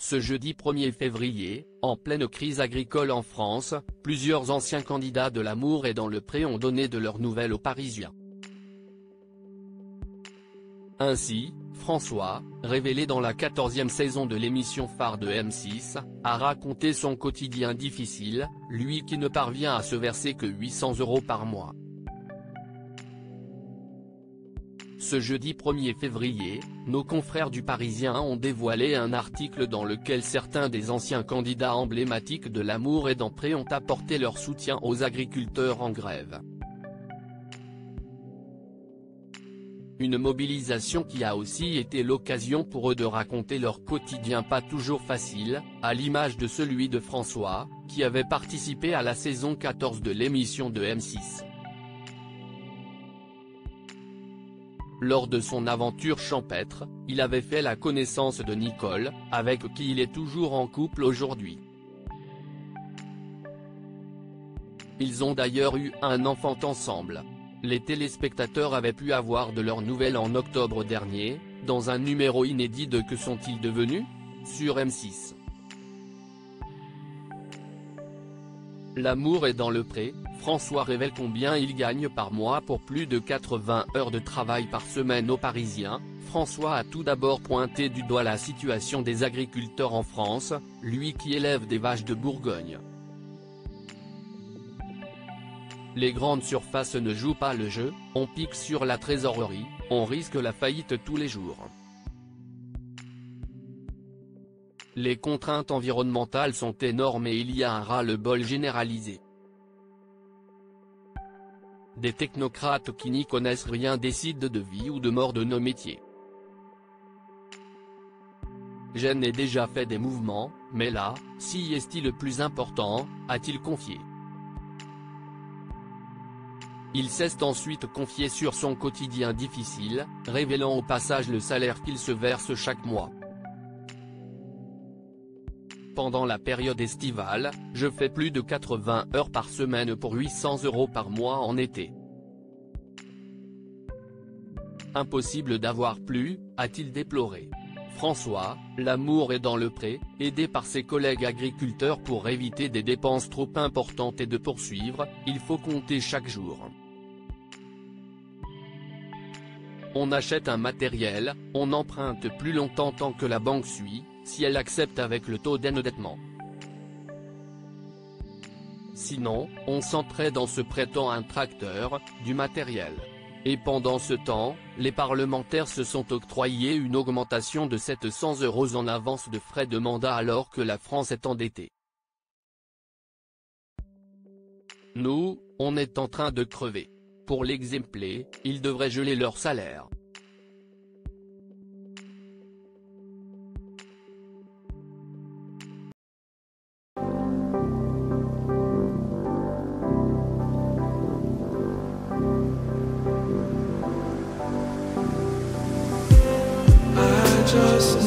Ce jeudi 1er février, en pleine crise agricole en France, plusieurs anciens candidats de l'Amour et dans le Pré ont donné de leurs nouvelles aux Parisiens. Ainsi, François, révélé dans la 14e saison de l'émission phare de M6, a raconté son quotidien difficile, lui qui ne parvient à se verser que 800 € par mois. Ce jeudi 1er février, nos confrères du Parisien ont dévoilé un article dans lequel certains des anciens candidats emblématiques de l'Amour et dans Pré ont apporté leur soutien aux agriculteurs en grève. Une mobilisation qui a aussi été l'occasion pour eux de raconter leur quotidien pas toujours facile, à l'image de celui de François, qui avait participé à la saison 14 de l'émission de M6. Lors de son aventure champêtre, il avait fait la connaissance de Nicole, avec qui il est toujours en couple aujourd'hui. Ils ont d'ailleurs eu un enfant ensemble. Les téléspectateurs avaient pu avoir de leurs nouvelles en octobre dernier, dans un numéro inédit de Que sont-ils devenus ? Sur M6. L'Amour est dans le Pré, François révèle combien il gagne par mois pour plus de 80 heures de travail par semaine aux Parisiens. François a tout d'abord pointé du doigt la situation des agriculteurs en France, lui qui élève des vaches de Bourgogne. Les grandes surfaces ne jouent pas le jeu, on pique sur la trésorerie, on risque la faillite tous les jours. Les contraintes environnementales sont énormes et il y a un ras-le-bol généralisé. Des technocrates qui n'y connaissent rien décident de vie ou de mort de nos métiers. Je n'ai déjà fait des mouvements, mais là, si est-il le plus important, a-t-il confié. Il s'est ensuite confié sur son quotidien difficile, révélant au passage le salaire qu'il se verse chaque mois. Pendant la période estivale, je fais plus de 80 heures par semaine pour 800 € par mois en été. Impossible d'avoir plus, a-t-il déploré. François, l'Amour est dans le Pré, aidé par ses collègues agriculteurs pour éviter des dépenses trop importantes et de poursuivre, il faut compter chaque jour. On achète un matériel, on emprunte plus longtemps tant que la banque suit, si elle accepte avec le taux d'endettement. Sinon, on s'entraide en se prêtant un tracteur, du matériel. Et pendant ce temps, les parlementaires se sont octroyés une augmentation de 700 € en avance de frais de mandat alors que la France est endettée. Nous, on est en train de crever. Pour l'exempler, ils devraient geler leur salaire. Just